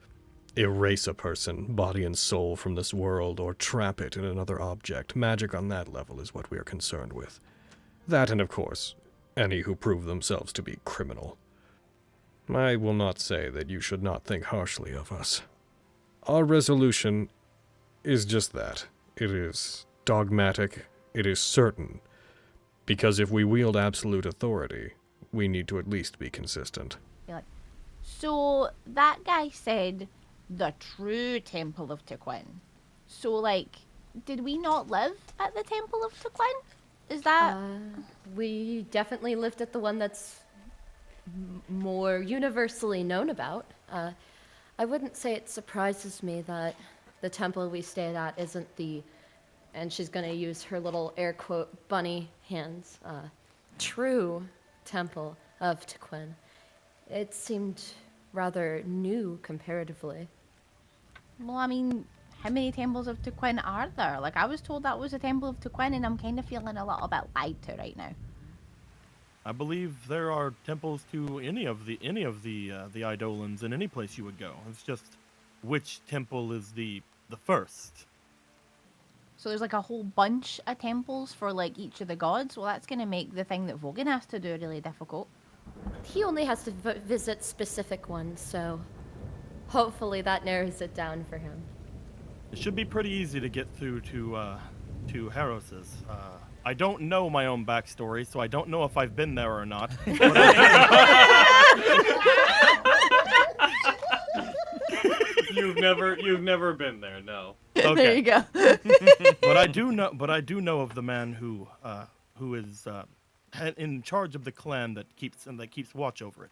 erase a person, body and soul, from this world, or trap it in another object. Magic on that level is what we are concerned with. That, and of course, any who prove themselves to be criminal. I will not say that you should not think harshly of us. Our resolution is just that. It is dogmatic, it is certain, because if we wield absolute authority, we need to at least be consistent. So that guy said the true Temple of Tequin. So, like, did we not live at the Temple of Tequin? Is that... We definitely lived at the one that's more universally known about. I wouldn't say it surprises me that the temple we stayed at isn't the, and she's gonna use her little air quote bunny hands, true Temple of Tequin. It seemed rather new comparatively. Well, I mean, how many temples of Tequin are there? Like, I was told that was a temple of Tequin, and I'm kind of feeling a little bit lied to right now. I believe there are temples to any of the Eidolons in any place you would go. It's just which temple is the first. So there's like a whole bunch of temples for like each of the gods. Well, that's gonna make the thing that Vogan has to do really difficult. He only has to visit specific ones, so hopefully that narrows it down for him. It should be pretty easy to get through to Haros's. I don't know my own backstory, so I don't know if I've been there or not. You've never been there, no. Okay. There you go. But I do know of the man who is in charge of the clan that keeps watch over it.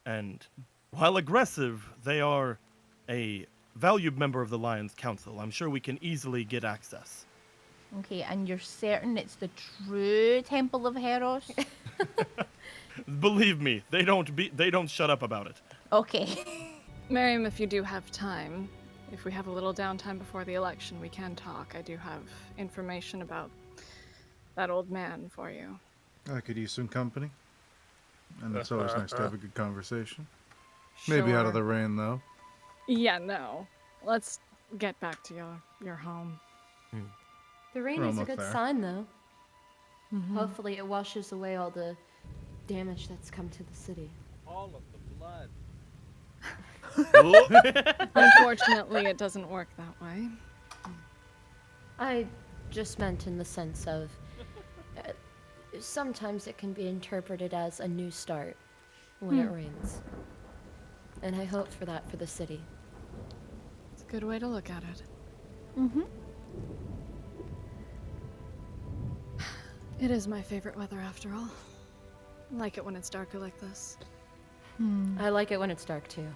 And while aggressive, they are a valued member of the Lions Council. I'm sure we can easily get access. Okay, and you're certain it's the true Temple of Heros? Believe me, they don't shut up about it. Okay. Miriam, if you do have time, if we have a little downtime before the election, we can talk. I do have information about that old man for you. I could use some company. And it's always nice to have a good conversation. Sure. Maybe out of the rain, though. Yeah, no. Let's get back to your home. The rain We're is a almost good there. sign, though. Hopefully it washes away all the damage that's come to the city. All of the blood. Unfortunately, it doesn't work that way. I just meant in the sense of sometimes it can be interpreted as a new start when it rains. And I hope for that for the city. It's a good way to look at it. It is my favorite weather after all. I like it when it's darker like this. I like it when it's dark too.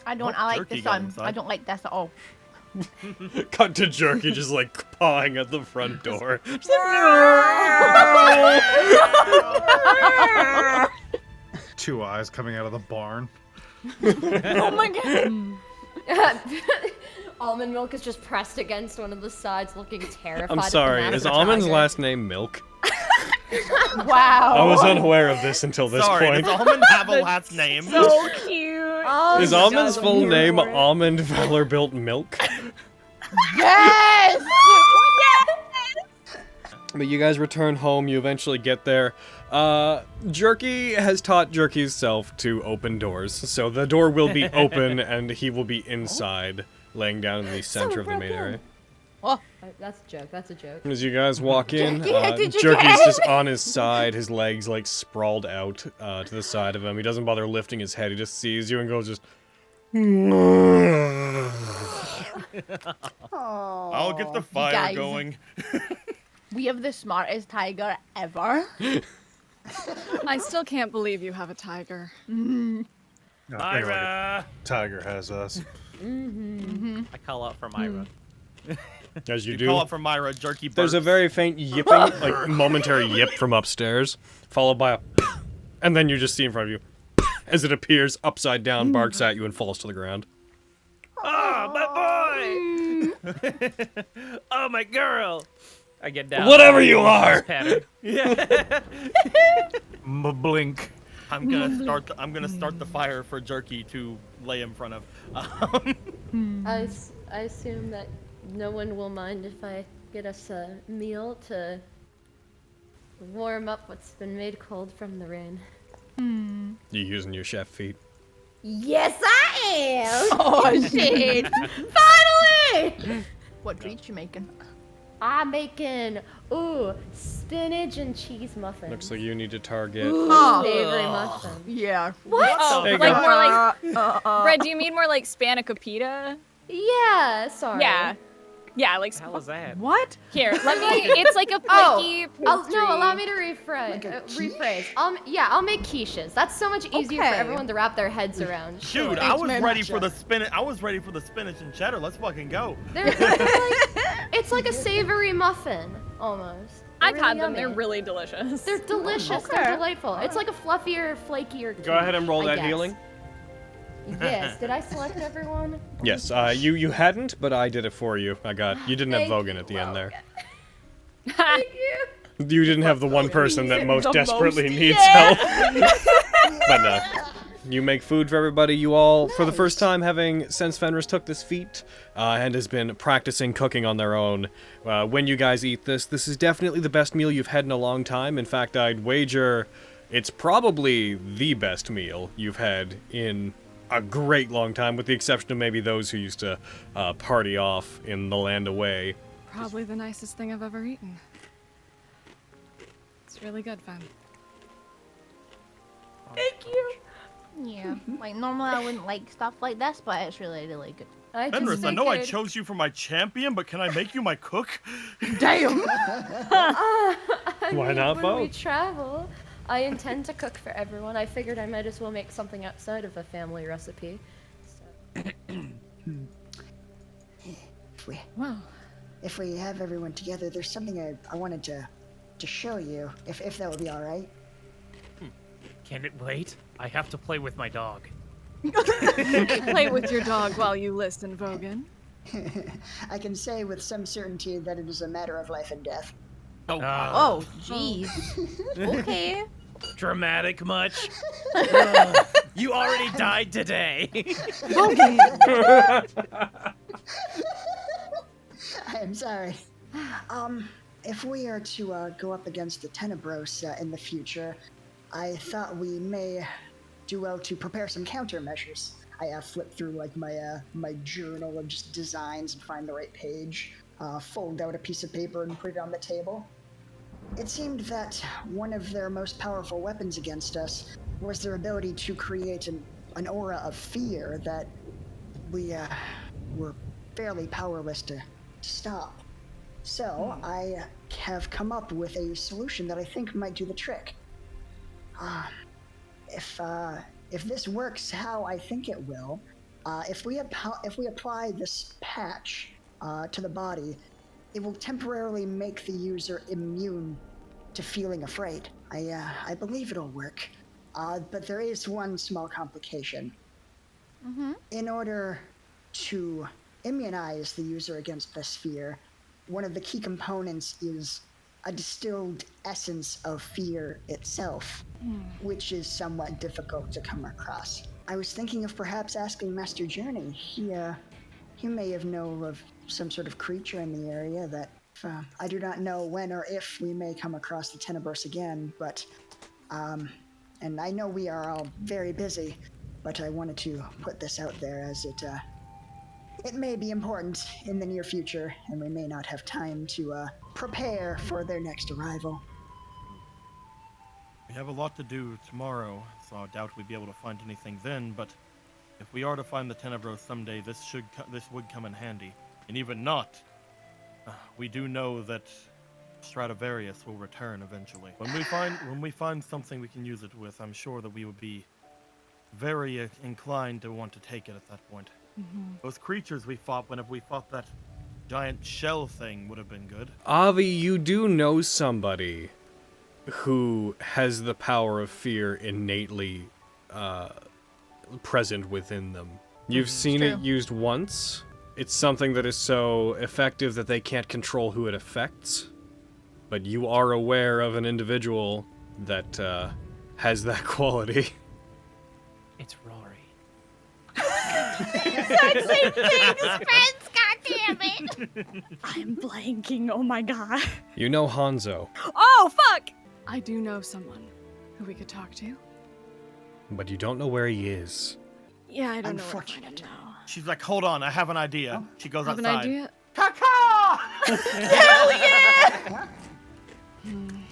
I don't. What I like jerky the got sun. inside? I don't like this at all. Cut to Jerky just like pawing at the front door. Two eyes coming out of the barn. Oh my god. Almond Milk is just pressed against one of the sides, looking terrified. I'm sorry, at the is massive Almond's tiger. last name Milk? Wow. I was unaware of this until this Sorry, point. does Almond have a last name? So cute. Is Almond's full name Almond Valorbuilt Milk? Yes. But you guys return home, you eventually get there. Jerky has taught Jerky's self to open doors, so the door will be open and he will be inside, laying down in the center of the main area. Oh. That's a joke, that's a joke. As you guys walk in, Jerky, how did you Jerky's get- just on his side, his legs like sprawled out to the side of him. He doesn't bother lifting his head, he just sees you and goes just... I'll get the fire guys. going. We have the smartest tiger ever. I still can't believe you have a tiger. No, Myra! Tiger has us. I call out for Myra. As you You do. call up for Myra, Jerky burps. There's a very faint yipping, like momentary yip from upstairs, followed by a and then you just see in front of you, as it appears upside down, barks at you and falls to the ground. Oh, my boy! Oh, my girl! I get down. Whatever you are! Pattern. Yeah. Blink. I'm gonna start the fire for Jerky to lay in front of. I assume that no one will mind if I get us a meal to warm up what's been made cold from the rain. You using your chef feet? Yes, I am! Oh shit! Finally! What treats you making? I'm making, spinach and cheese muffins. Looks like you need to target. Savory muffins. Yeah. What? Oh, There you like go. more like. Red, do you mean more like spanakopita? Yeah, sorry. Yeah. Yeah, like. How was that? What? Here, let me. It's like a flaky pastry. No, allow me to rephrase. Like a Rephrase. I'll make quiches. That's so much easier for Okay. everyone to wrap their heads around. Dude, I was ready for the spinach. I was ready for the spinach and cheddar. Let's fucking go. It's like a savory muffin, almost. They're I've really had them. They're yummy. really delicious. They're delicious. Okay. They're delightful. It's like a fluffier, flakier. Go ahead and roll quiche, I that guess. healing. Yes. Did I select everyone? Yes, you hadn't, but I did it for you. You didn't have Thank Vogan you, at the end there. Thank you. You didn't have the one person that most The desperately most- needs yeah. help. But you make food for everybody. You all, for the first time, since Fenris took this feat and has been practicing cooking on their own. When you guys eat this is definitely the best meal you've had in a long time. In fact, I'd wager it's probably the best meal you've had in a great long time, with the exception of maybe those who used to party off in the land away. Probably the nicest thing I've ever eaten. It's really good, Fen. Thank you. Yeah. Like normally I wouldn't like stuff like this, but it's really, really good. I just Fenris, I know I figured- chose you for my champion, but can I make you my cook? Damn. I Why mean, not when we both? travel, I intend to cook for everyone. I figured I might as well make something outside of a family recipe. So. Wow. If we have everyone together, there's something I wanted to show you, if that would be all right. Can it wait? I have to play with my dog. Play with your dog while you listen, Vogan. I can say with some certainty that it is a matter of life and death. Oh, jeez. Okay. Dramatic much? You already died today. I am sorry. If we are to go up against the Tenebros in the future, I thought we may do well to prepare some countermeasures. I flipped through like my journal of just designs and find the right page, fold out a piece of paper and put it on the table. It seemed that one of their most powerful weapons against us was their ability to create an aura of fear that we were fairly powerless to stop. So I have come up with a solution that I think might do the trick. If this works how I think it will, if we apply this patch to the body, it will temporarily make the user immune to feeling afraid. I believe it'll work, but there is one small complication. In order to immunize the user against this fear, one of the key components is a distilled essence of fear itself, which is somewhat difficult to come across. I was thinking of perhaps asking Master Journey. He may have known of some sort of creature in the area that I do not know when or if we may come across the Tenebros again, but and I know we are all very busy, but I wanted to put this out there as it may be important in the near future, and we may not have time to prepare for their next arrival. We have a lot to do tomorrow, so I doubt we'd be able to find anything then, but if we are to find the Tenebros someday, this would come in handy. And even not, we do know that Stradivarius will return eventually. When we find something we can use it with, I'm sure that we would be very inclined to want to take it at that point. Those creatures we fought, whenever we fought that giant shell thing, would have been good. Avi, you do know somebody who has the power of fear innately present within them. You've seen it used once. It's something that is so effective that they can't control who it affects. but you are aware of an individual that has that quality. It's Rory. Exact same thing as friends, goddammit! I'm blanking. Oh my god. You know Hanzo, Oh fuck! I do know someone who we could talk to. but you don't know where he is. Yeah, I don't know where to find him Unfortunate. now. She's like, hold on, I have an idea. She goes Have an outside. idea?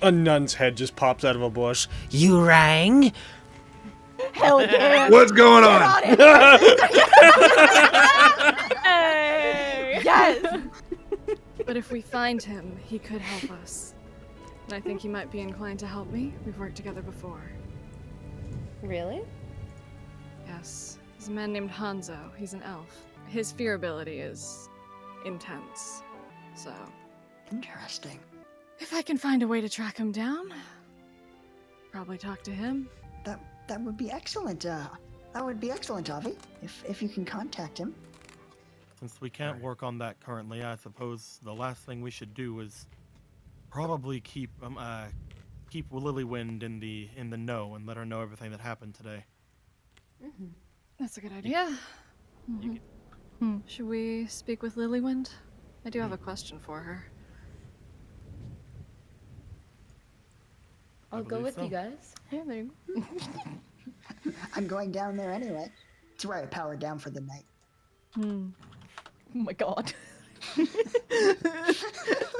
A nun's head just pops out of a bush. You rang? Hell yeah! What's going on? Hey! Yes! But if we find him, he could help us. And I think he might be inclined to help me. We've worked together before. Really? Yes. He's a man named Hanzo. He's an elf. His fear ability is intense. So, Interesting. if I can find a way to track him down, probably talk to him. That would be excellent. That would be excellent, Avi. If you can contact him. Since we can't work on that currently, I suppose the last thing we should do is probably keep Lilywind in the know and let her know everything that happened today. That's a good idea. Should we speak with Lilywind? I do have a question for her. I'll go believe with so. you guys. Yeah, there you go. I'm going down there anyway. It's where I powered down for the night. Oh my god.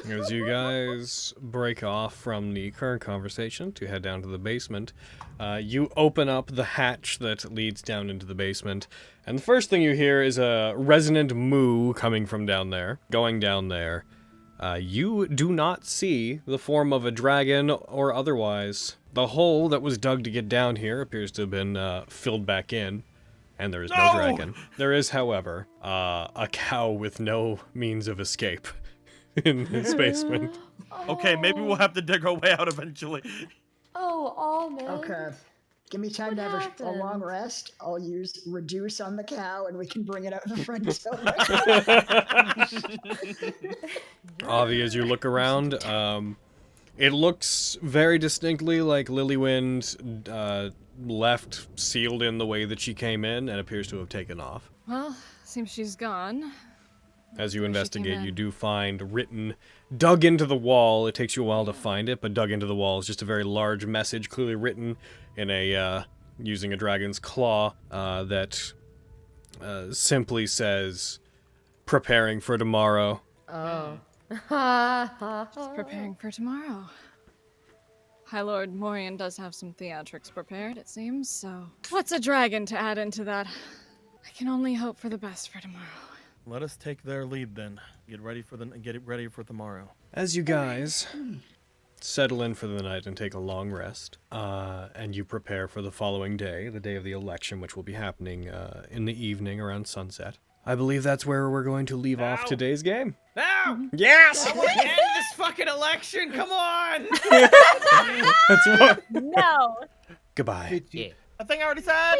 As you guys break off from the current conversation to head down to the basement, you open up the hatch that leads down into the basement, and the first thing you hear is a resonant moo coming from down there. Going down there, you do not see the form of a dragon or otherwise. The hole that was dug to get down here appears to have been filled back in. And there is no dragon. There is, however, a cow with no means of escape in this basement. Okay, maybe we'll have to dig our way out eventually. Oh, almond. Okay. Give me time to have a long happened? rest. I'll use reduce on the cow and we can bring it out the front door. Avi, as you look around, it looks very distinctly like Lilywind left sealed in the way that she came in and appears to have taken off. Well, seems she's gone. As you She investigate, came you in. do find written, dug into the wall. It takes you a while to find it, but dug into the wall is just a very large message, clearly written in a using a dragon's claw that simply says, "Preparing for tomorrow." Oh. Just preparing for tomorrow. High Lord Morian does have some theatrics prepared, it seems, so... What's a dragon to add into that? I can only hope for the best for tomorrow. Let us take their lead then. Get it ready for tomorrow. As you guys settle in for the night and take a long rest, and you prepare for the following day, the day of the election, which will be happening in the evening around sunset, I believe that's where we're going to leave off today's game. No! Yes! I want to end this fucking election! Come on! That's what. No! Goodbye. Yeah. I think I already said.